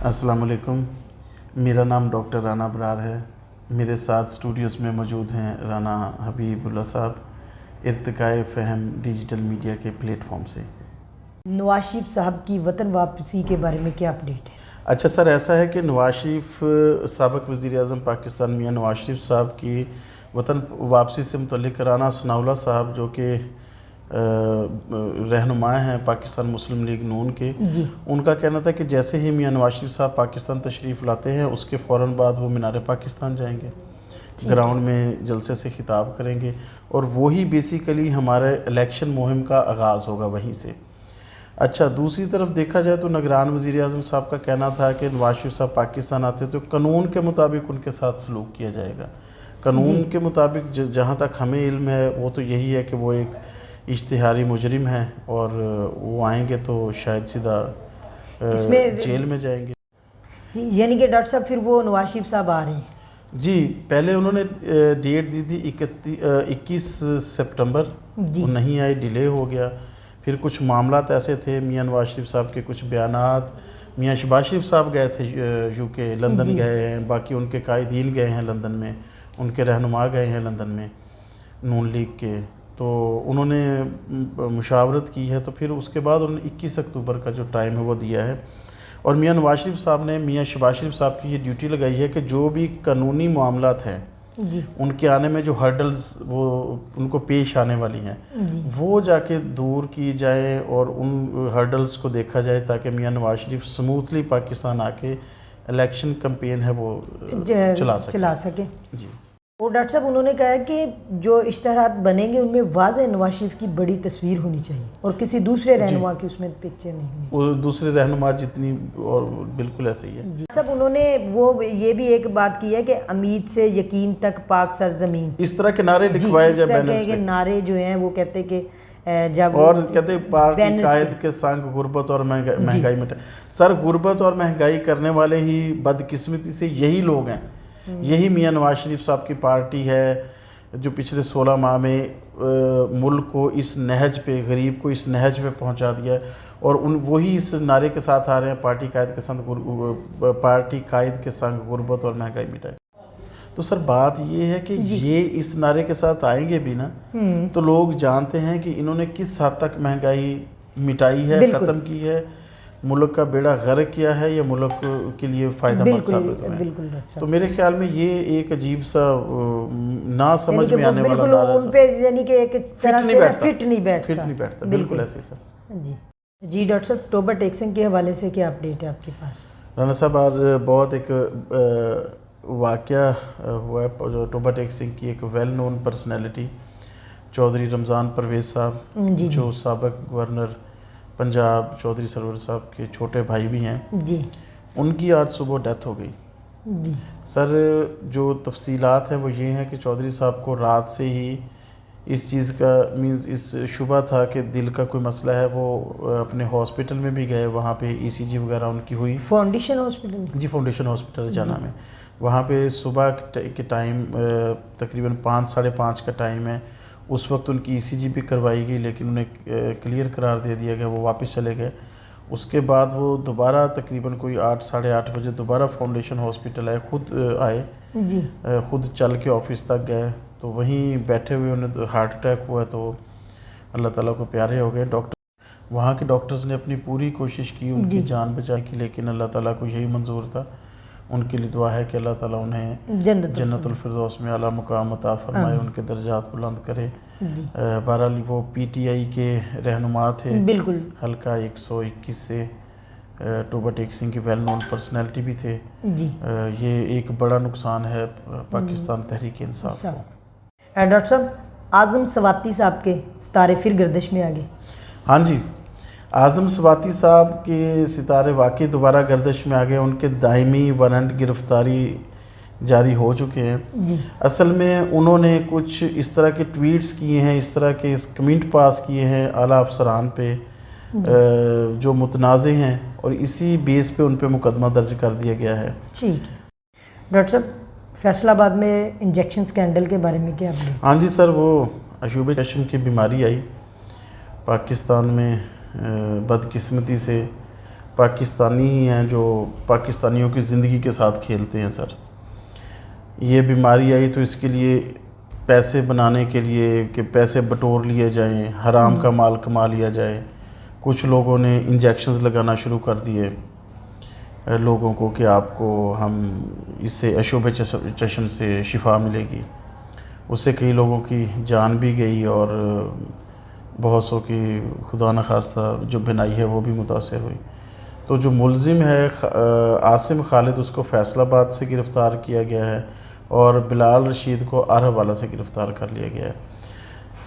अस्सलाम वालेकुम। मेरा नाम डॉक्टर राना अबरार है। मेरे साथ स्टूडियोज़ में मौजूद हैं राना हबीबुल्लाह साहब, इर्तिकाए फ़हम डिजिटल मीडिया के प्लेटफॉर्म से। नवाज शरीफ साहब की वतन वापसी के बारे में क्या अपडेट है? अच्छा सर, ऐसा है कि नवाज शरीफ साबिक़ वज़ीर-ए-आज़म पाकिस्तान मियां नवाज शरीफ साहब की वतन वापसी से मुतल्लिक़ राना सनाउल्लाह साहब जो कि रहनुमा हैं पाकिस्तान मुस्लिम लीग नून के, उनका कहना था कि जैसे ही मियां नवाज शरीफ साहब पाकिस्तान तशरीफ़ लाते हैं उसके फ़ौरन बाद वो मीनार पाकिस्तान जाएंगे, ग्राउंड में जलसे से खिताब करेंगे और वही बेसिकली हमारे इलेक्शन मुहिम का आगाज़ होगा वहीं से। अच्छा, दूसरी तरफ देखा जाए तो निगरान वज़ीर-ए-आज़म साहब का कहना था कि नवाज शरीफ साहब पाकिस्तान आते तो कानून के मुताबिक उनके साथ सलूक किया जाएगा। कानून के मुताबिक जहाँ तक हमें इल्म है वो तो यही है कि वो एक इश्तिहारी मुजरिम है और वो आएंगे तो शायद सीधा जेल में जाएंगे। यानी कि डॉक्टर साहब फिर वो नवाज शरीफ साहब आ रहे हैं? जी, पहले उन्होंने डेट दी थी 21 सितंबर, वो नहीं आई, डिले हो गया। फिर कुछ मामलात ऐसे थे, मियां नवाज शरीफ साहब के कुछ बयानात, मियां शहबाज शरीफ साहब गए थे यूके, लंदन गए हैं, बाकी उनके कायदीन गए हैं लंदन में, उनके रहनुमा गए हैं लंदन में नून लीग के, तो उन्होंने मुशावरत की है। तो फिर उसके बाद उन्होंने 21 अक्टूबर का जो टाइम है वो दिया है और मियां नवाज शरीफ साहब ने मियां शहबाज शरीफ साहब की ये ड्यूटी लगाई है कि जो भी कानूनी मामलात हैं उनके आने में जो हर्डल्स वो उनको पेश आने वाली हैं वो जाके दूर की जाए और उन हर्डल्स को देखा जाए ताकि मियां नवाज शरीफ स्मूथली पाकिस्तान आके इलेक्शन कैंपेन है वो चला सके। जी। और डॉक्टर साहब उन्होंने कहा कि जो इश्तहारात बनेंगे उनमें वाज़ेह नवाज शरीफ की बड़ी तस्वीर होनी चाहिए और किसी दूसरे रहनुमा की उसमें पिक्चर नहीं वो दूसरे रहनुमा जितनी, और बिल्कुल ऐसे ही है। सब उन्होंने वो ये भी एक बात की है कि अमीद से यकीन तक पाक सरजमीन, इस तरह के नारे लिखवाए जाए, बैनर्स पे नारे जो हैं वो कहते कि जब और कहते पार्टी कायद के संग गुर्बत और महंगाई मिटाए। सर, गुर्बत और महंगाई करने वाले ही बदकिस्मती से यही लोग हैं, यही मियां नवाज शरीफ साहब की पार्टी है जो पिछले 16 माह में मुल्क को इस नहज पे, गरीब को इस नहज पे पहुंचा दिया है और वही इस नारे के साथ आ रहे हैं, पार्टी कायद के संग गुर्बत और महंगाई मिटाए। तो सर बात ये है कि ये इस नारे के साथ आएंगे भी ना तो लोग जानते हैं कि इन्होंने किस हद तक महंगाई मिटाई है, ख़त्म की है, मुल्क का बेड़ा गर्क किया है, या मुल्क के लिए फ़ायदेमंद साबित हुए हैं। तो मेरे ख्याल में ये एक अजीब सा ना समझ में आने वाला नारा उन पे यानी कि एक तरह से फिट नहीं बैठता। बिल्कुल ऐसे सर। जी डॉक्टर साहब, टोबा टेक्सिंग के हवाले से क्या अपडेट है आपके पास? राना साहब, आज बहुत एक वाक़या हुआ है जो टोबा टेक्सिंग की एक well known personality Chaudhry Ramzan Pervez sahab जो साबिक़ गवर्नर पंजाब चौधरी सरवर साहब के छोटे भाई भी हैं जी, उनकी आज सुबह डेथ हो गई जी। सर, जो तफसीलात हैं वो ये हैं कि चौधरी साहब को रात से ही इस चीज़ का मीन्स इस शुबा था कि दिल का कोई मसला है। वो अपने हॉस्पिटल में भी गए, वहाँ पे ECG वगैरह उनकी हुई, फाउंडेशन हॉस्पिटल जी, फाउंडेशन हॉस्पिटल जाना में। वहाँ पे सुबह के टाइम तकरीबन 5 साढ़े 5 का टाइम है, उस वक्त उनकी ECG भी करवाई गई लेकिन उन्हें क्लियर करार दे दिया गया, वो वापस चले गए। उसके बाद वो दोबारा तकरीबन कोई 8 साढ़े 8 बजे दोबारा फाउंडेशन हॉस्पिटल आए, खुद आए जी, खुद चल के ऑफिस तक गए, तो वहीं बैठे हुए उन्हें तो हार्ट अटैक हुआ, तो अल्लाह ताला को प्यारे हो गए। वहाँ के डॉक्टर्स ने अपनी पूरी कोशिश की उनकी जान बचाने की, लेकिन अल्लाह ताला को यही मंजूर था। उनके लिए दुआ है कि अल्लाह ताला उन्हें जन्नतुल फिरदौस में आला मुकाम अता फरमाए, उनके दर्जात बुलंद करे। बहरहाल वो PTI के रहनुमा थे, बिल्कुल हल्का 121 से टोबा टेक्सिंग की वेल नोन पर्सनैलिटी भी थे जी। ये एक बड़ा नुकसान है पाकिस्तान तहरीक इंसाफ को। डॉक्टर साहब, आज़म सवाती साहब के सितारे फिर गर्दिश में आ गए। हाँ जी, आज़म सवाती साहब के सितारे वाकई दोबारा गर्दिश में आ गए। उनके दायमी वारंट गिरफ्तारी जारी हो चुके हैं। असल में उन्होंने कुछ इस तरह के ट्वीट्स किए हैं, इस तरह के कमेंट पास किए हैं आला अफसरान पे जो मुतनाज़े हैं, और इसी बेस पे उन पे मुकदमा दर्ज कर दिया गया है। ठीक है डॉक्टर साहब, फैसलाबाद में इंजेक्शन स्कैंडल के बारे में क्या अपडेट? हाँ जी सर, वो अशूब चश्म की बीमारी आई पाकिस्तान में, बदकिस्मती से پاکستانی ہی ہیں جو پاکستانیوں کی زندگی کے ساتھ کھیلتے ہیں سر. یہ بیماری آئی تو اس کے لیے پیسے بنانے کے لیے کہ پیسے بٹور لیے جائیں, حرام کا مال کما لیا جائے. کچھ لوگوں نے انجیکشنز لگانا شروع کر دیے لوگوں کو کہ آپ کو ہم اس سے عشوب چشم سے شفا ملے گی. اس سے کئی لوگوں کی جان بھی گئی اور بہت سو کی خدا نخواستہ جو بنائی ہے وہ بھی متاثر ہوئی. تو جو ملزم ہے عاصم خالد, اس کو فیصل آباد سے گرفتار کیا گیا ہے اور بلال رشید کو آرہوالہ سے گرفتار کر لیا گیا ہے.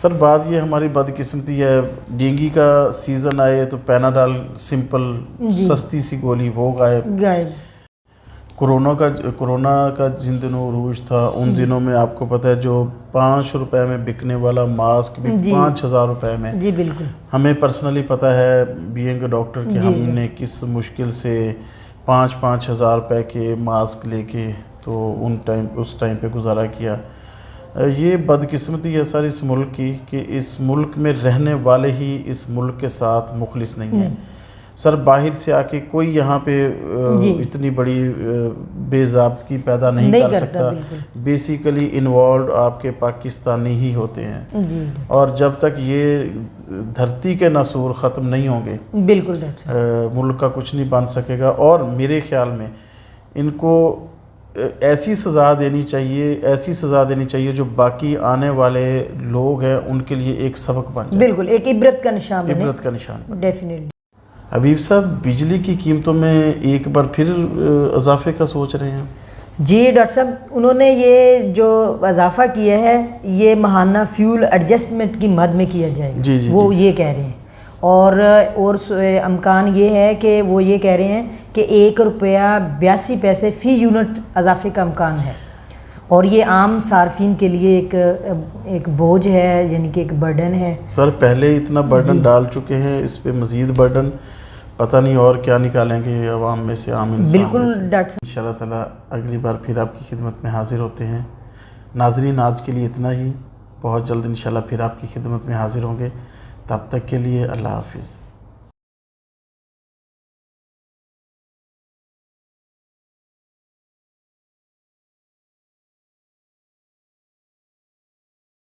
سر بات یہ ہماری بدقسمتی ہے, ڈینگی کا سیزن آئے تو پیناڈال سمپل سستی سی گولی وہ غائب. کرونا کا جن دنوں عروج تھا ان دنوں میں آپ کو پتہ ہے جو 5 روپے میں بکنے والا ماسک بھی 5000 روپے میں. جی بالکل. ہمیں پرسنلی پتہ ہے بینگ اے ڈاکٹر کہ ہم نے کس مشکل سے 5,000 روپے کے ماسک لے کے تو اس ٹائم پہ گزارا کیا. یہ بدقسمتی ہے سر اس ملک کی کہ اس ملک میں رہنے والے ہی اس ملک کے ساتھ مخلص نہیں ہیں. سر باہر سے آ کے کوئی یہاں پہ اتنی بڑی بے ضابطگی پیدا نہیں کر سکتا. بیسیکلی انوالوڈ آپ کے پاکستانی ہی ہوتے ہیں. اور جب تک یہ دھرتی کے ناسور ختم نہیں ہوں گے بالکل ملک کا کچھ نہیں بن سکے گا. اور میرے خیال میں ان کو ایسی سزا دینی چاہیے جو باقی آنے والے لوگ ہیں ان کے لیے ایک سبق بن جائے. بالکل ایک عبرت کا نشان ڈیفینیٹلی. حبیب صاحب بجلی کی قیمتوں میں ایک بار پھر اضافے کا سوچ رہے ہیں؟ جی ڈاکٹر صاحب, انہوں نے یہ جو اضافہ کیا ہے یہ ماہانہ فیول ایڈجسٹمنٹ کی مد میں کیا جائے گا. وہ یہ کہہ رہے ہیں اور امکان یہ ہے کہ وہ یہ کہہ رہے ہیں کہ 1 روپیہ 82 پیسے فی یونٹ اضافے کا امکان ہے. اور یہ عام صارفین کے لیے ایک بوجھ ہے, یعنی کہ ایک برڈن ہے. سر پہلے اتنا برڈن ڈال چکے ہیں, اس پہ مزید برڈن پتہ نہیں اور کیا نکالیں گے عوام میں سے, عام انسان. بالکل ڈاکٹر صاحب, انشاءاللہ تعالیٰ اگلی بار پھر آپ کی خدمت میں حاضر ہوتے ہیں. ناظرین آج کے لیے اتنا ہی, بہت جلد انشاءاللہ پھر آپ کی خدمت میں حاضر ہوں گے. تب تک کے لیے اللہ حافظ.